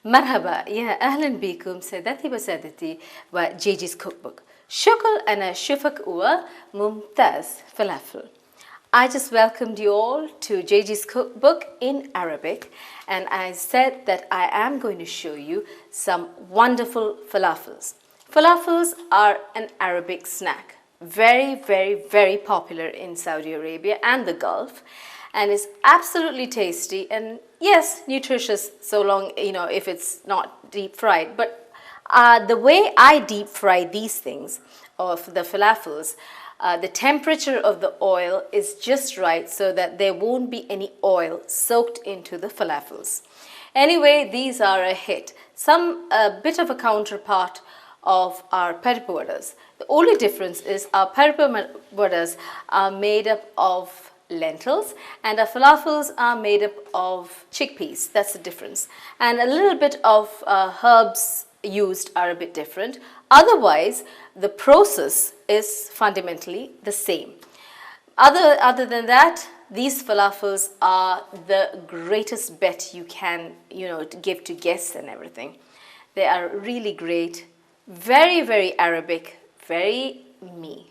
مرحبا يا أهلا بكم سادتي وسادتي وجيجي's cookbook. شكرا أنا شوفك ممتاز فلافل. I just welcomed you all to Jagee's cookbook in Arabic, and I said that I am going to show you some wonderful falafels. Falafels are an Arabic snack, very, very, very popular in Saudi Arabia and the Gulf, and is absolutely tasty and yes, nutritious so long, if it's not deep fried. But the way I deep fry these things, of the falafels, the temperature of the oil is just right so that there won't be any oil soaked into the falafels. Anyway, these are a hit. A bit of a counterpart of our paripa vadas. The only difference is our paripa vadas are made up of lentils and our falafels are made up of chickpeas. That's the difference. And a little bit of herbs used are a bit different. Otherwise, the process is fundamentally the same. Other than that, these falafels are the greatest bet you can, give to guests and everything. They are really great, very, very Arabic, very me.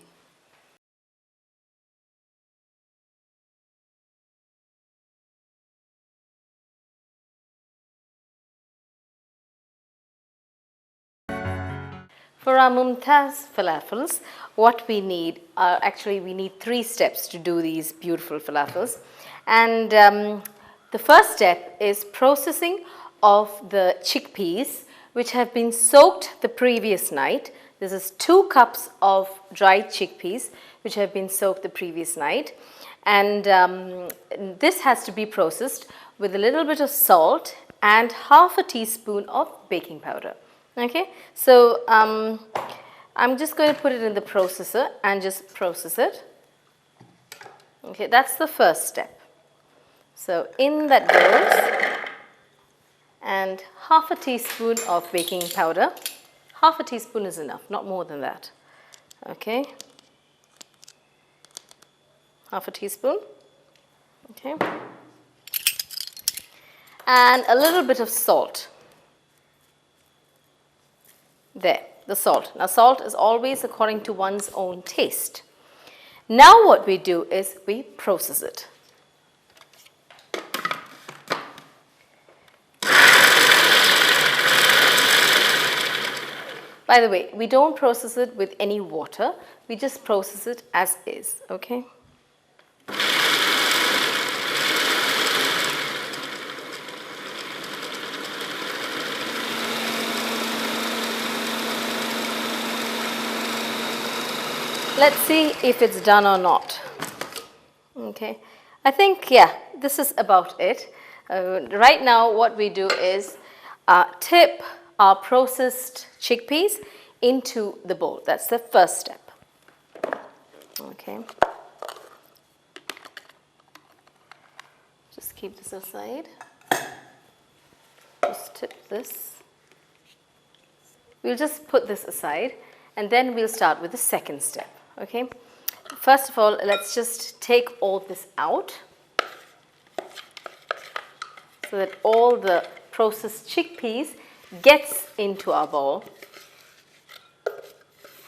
For our mumtaz falafels, what we need are we need 3 steps to do these beautiful falafels. And the first step is processing of the chickpeas, which have been soaked the previous night. This is 2 cups of dried chickpeas, which have been soaked the previous night. And this has to be processed with a little bit of salt and half a teaspoon of baking powder. Okay, so I'm just going to put it in the processor and just process it. Okay, that's the first step. So in that goes, and half a teaspoon of baking powder. Half a teaspoon is enough, not more than that. Okay, half a teaspoon. Okay, and a little bit of salt. There, the salt. Now, salt is always according to one's own taste. Now, what we do is we process it. By the way, we don't process it with any water. We just process it as is, okay? Let's see if it's done or not. Okay, I think, yeah, this is about it. Right now, what we do is tip our processed chickpeas into the bowl. That's the first step. Okay. Just keep this aside. Just tip this. We'll just put this aside and then we'll start with the second step. Okay, first of all, let's just take all this out so that all the processed chickpeas gets into our bowl.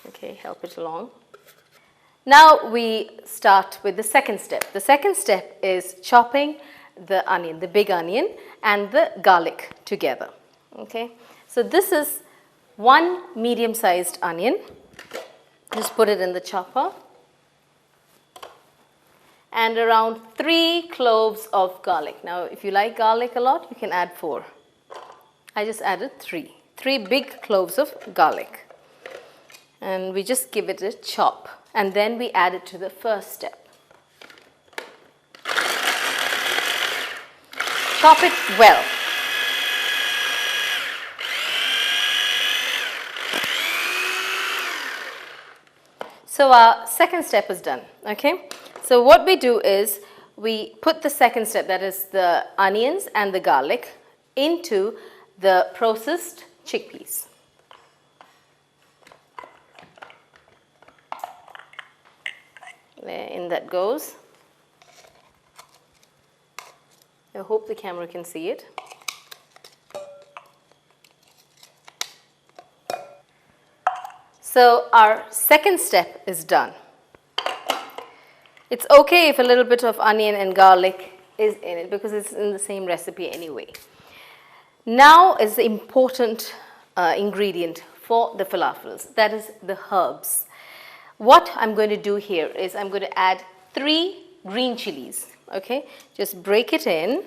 Okay, help it along. Now we start with the second step. The second step is chopping the onion, the big onion and the garlic together. Okay, so this is 1 medium-sized onion. Just put it in the chopper. And around 3 cloves of garlic. Now, if you like garlic a lot, you can add 4. I just added 3. 3 big cloves of garlic. And we just give it a chop. And then we add it to the first step. Chop it well. So our second step is done, okay? So what we do is we put the second step, that is the onions and the garlic, into the processed chickpeas. There, in that goes. I hope the camera can see it. So our second step is done. It's okay if a little bit of onion and garlic is in it because it's in the same recipe anyway. Now is the important ingredient for the falafels, that is the herbs. What I'm going to do here is I'm going to add 3 green chilies. Okay, just break it in.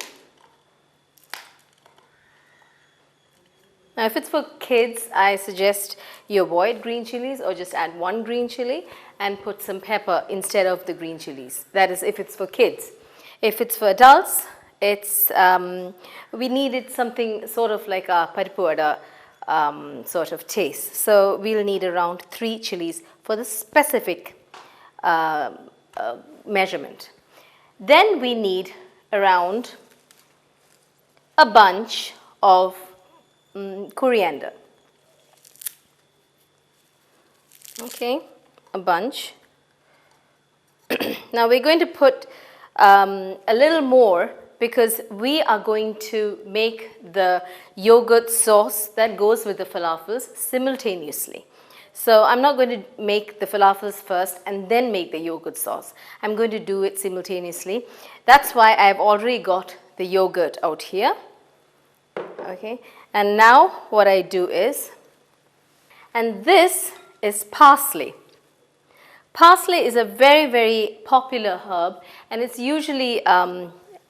Now if it's for kids, I suggest you avoid green chilies or just add 1 green chili and put some pepper instead of the green chilies. That is if it's for kids. If it's for adults, it's we needed something sort of like a paripu sort of taste. So we'll need around 3 chilies for the specific measurement. Then we need around a bunch of coriander. Okay, a bunch. Now we're going to put a little more because we are going to make the yogurt sauce that goes with the falafels simultaneously. So I'm not going to make the falafels first and then make the yogurt sauce. I'm going to do it simultaneously. That's why I've already got the yogurt out here. Okay, and now what I do is, and this is parsley. Parsley is a very, very popular herb and it's usually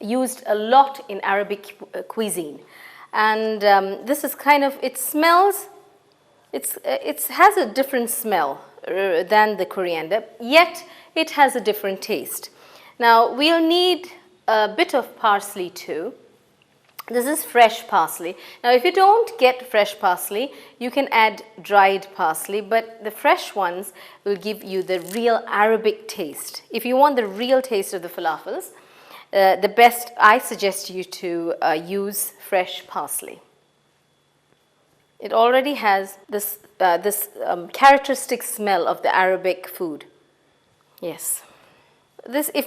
used a lot in Arabic cuisine. And this is kind of, it smells, it has a different smell than the coriander, yet it has a different taste. Now we'll need a bit of parsley too. This is fresh parsley. Now if you don't get fresh parsley, you can add dried parsley, but the fresh ones will give you the real Arabic taste. If you want the real taste of the falafels, the best, I suggest you to use fresh parsley. It already has this, characteristic smell of the Arabic food. Yes.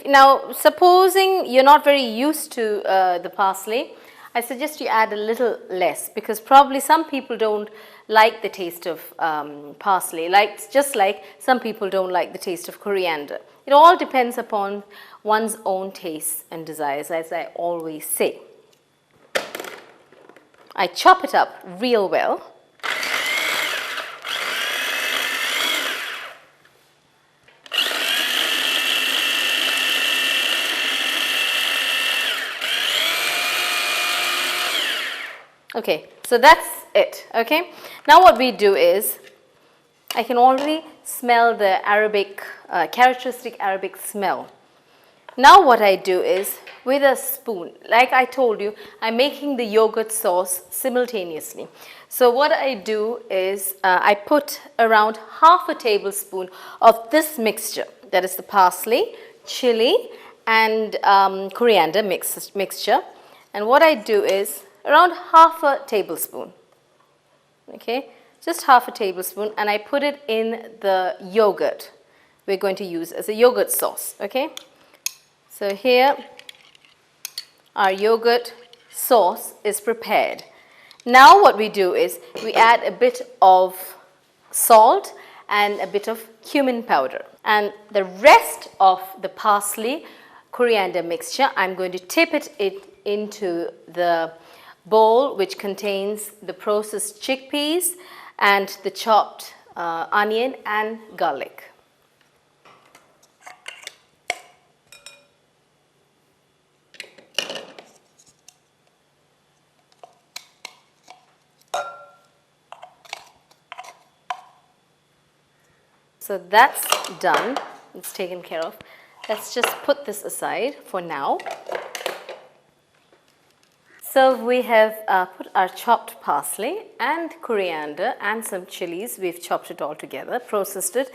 Now, supposing you're not very used to the parsley, I suggest you add a little less because probably some people don't like the taste of parsley, just like some people don't like the taste of coriander. It all depends upon one's own tastes and desires, as I always say. I chop it up real well. Okay, so that's it, okay? Now what we do is, I can already smell the Arabic, characteristic Arabic smell. Now what I do is, with a spoon, like I told you, I'm making the yogurt sauce simultaneously. So what I do is, I put around half a tablespoon of this mixture, that is the parsley, chili, and coriander mixture. And what I do is, around half a tablespoon, okay, just half a tablespoon, and I put it in the yogurt we're going to use as a yogurt sauce, okay. So here our yogurt sauce is prepared. Now what we do is we add a bit of salt and a bit of cumin powder, and the rest of the parsley coriander mixture I'm going to tip it into the bowl which contains the processed chickpeas and the chopped onion and garlic. So that's done, it's taken care of. Let's just put this aside for now. So we have put our chopped parsley and coriander and some chilies. We've chopped it all together, processed it,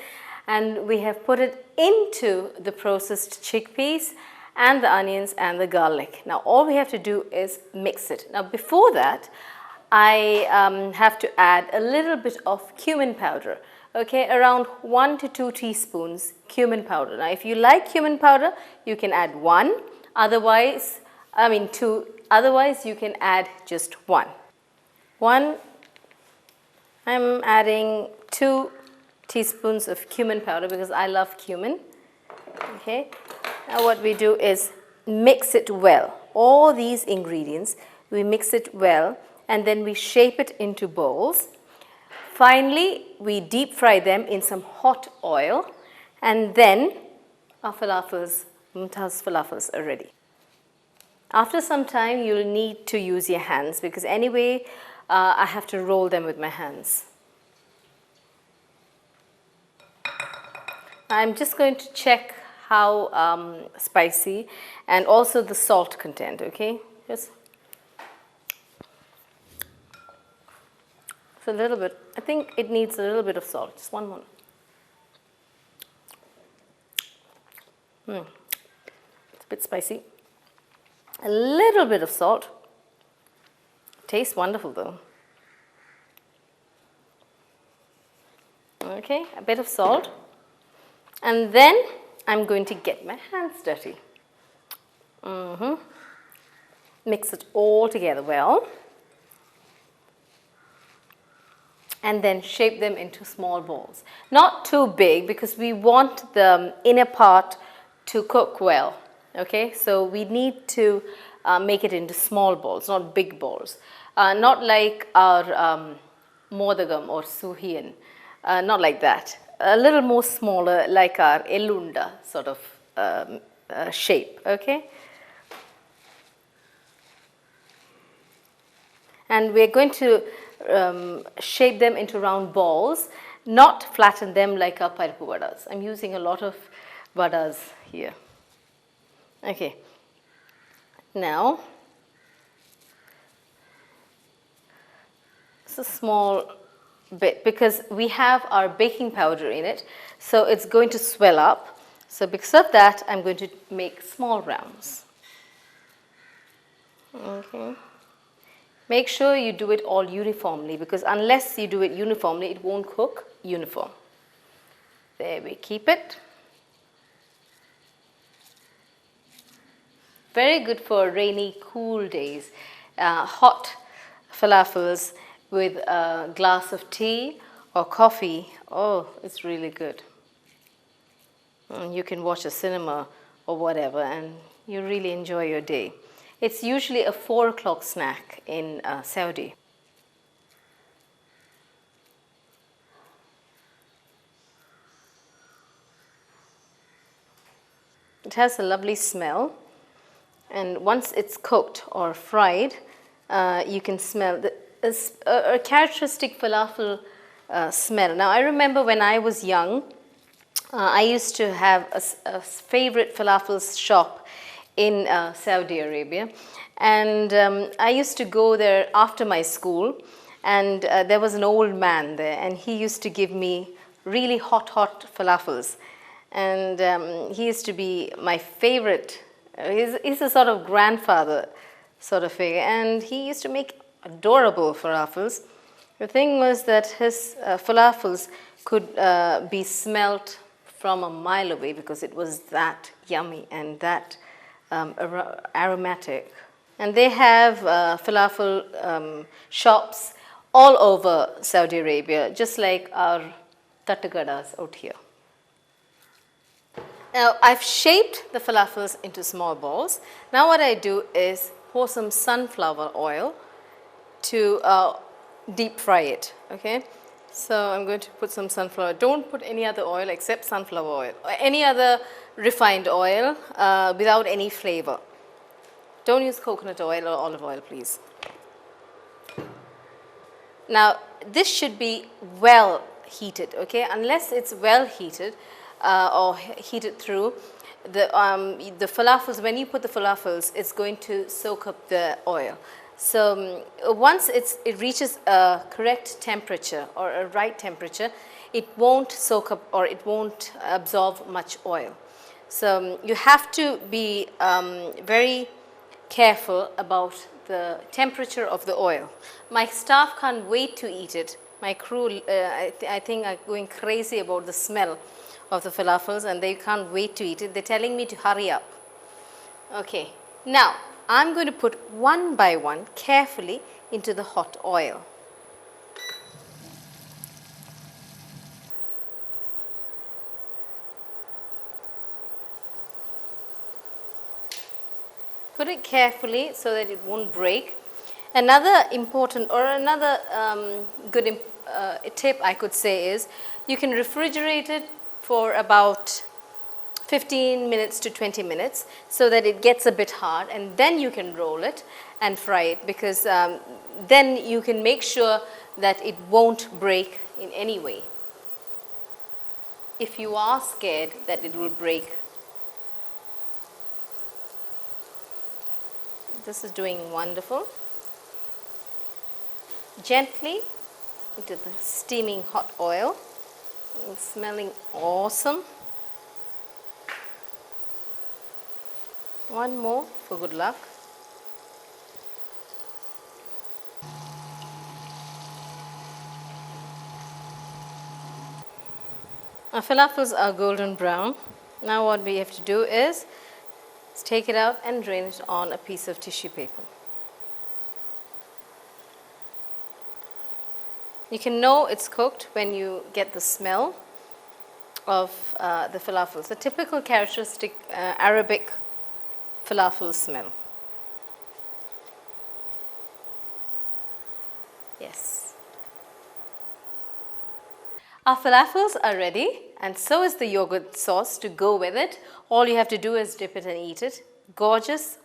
and we have put it into the processed chickpeas and the onions and the garlic. Now all we have to do is mix it. Now before that, I have to add a little bit of cumin powder. Okay, around 1 to 2 teaspoons cumin powder. Now if you like cumin powder, you can add 1, otherwise, 2. Otherwise, you can add just 1. I'm adding 2 teaspoons of cumin powder because I love cumin. Okay, now what we do is mix it well. All these ingredients, we mix it well and then we shape it into bowls. Finally, we deep fry them in some hot oil and then our falafels, Mumtaz falafels, are ready. After some time, you'll need to use your hands because anyway, I have to roll them with my hands. I'm just going to check how spicy and also the salt content, okay? Just a little bit. I think it needs a little bit of salt, just one more. It's a bit spicy. A little bit of salt. Tastes wonderful though. Okay, a bit of salt. And then I'm going to get my hands dirty. Mix it all together well. And then shape them into small balls. Not too big because we want the inner part to cook well. Okay, so we need to make it into small balls, not big balls. Not like our modagam or suhian, not like that. A little more smaller, like our elunda sort of shape, okay? And we're going to shape them into round balls, not flatten them like our paripu vadas. I'm using a lot of vadas here. Okay, now it's a small bit because we have our baking powder in it, so it's going to swell up. So because of that, I'm going to make small rounds. Okay. Make sure you do it all uniformly because unless you do it uniformly, it won't cook uniform. There we keep it. Very good for rainy, cool days. Hot falafels with a glass of tea or coffee. Oh, it's really good. You can watch a cinema or whatever and you really enjoy your day. It's usually a 4 o'clock snack in Saudi. It has a lovely smell. And once it's cooked or fried, you can smell a characteristic falafel smell. Now, I remember when I was young, I used to have a favorite falafel shop in Saudi Arabia. And I used to go there after my school. And there was an old man there. And he used to give me really hot falafels. And he used to be my favorite. He's a sort of grandfather sort of figure, and he used to make adorable falafels. The thing was that his falafels could be smelt from a mile away because it was that yummy and that aromatic. And they have falafel shops all over Saudi Arabia, just like our tattagadas out here. Now, I've shaped the falafels into small balls. Now what I do is pour some sunflower oil to deep fry it, okay? So I'm going to put some sunflower. Don't put any other oil except sunflower oil or any other refined oil without any flavor. Don't use coconut oil or olive oil, please. Now, this should be well heated, okay? Unless it's well heated, or heated through, the falafels, when you put the falafels, it's going to soak up the oil. So once it reaches a correct temperature or a right temperature, it won't soak up or it won't absorb much oil. So you have to be very careful about the temperature of the oil. My staff can't wait to eat it. My crew, I think, are going crazy about the smell of the falafels and they can't wait to eat it. They're telling me to hurry up. Okay, now I'm going to put one by one carefully into the hot oil. Put it carefully so that it won't break. Another important or another good tip I could say is you can refrigerate it for about 15 minutes to 20 minutes so that it gets a bit hard, and then you can roll it and fry it, because then you can make sure that it won't break in any way. If you are scared that it will break, this is doing wonderful. Gently into the steaming hot oil. It's smelling awesome. One more for good luck. Our falafels are golden brown. Now what we have to do is take it out and drain it on a piece of tissue paper. You can know it's cooked when you get the smell of the falafels, the typical characteristic Arabic falafel smell. Yes. Our falafels are ready, and so is the yogurt sauce to go with it. All you have to do is dip it and eat it. Gorgeous,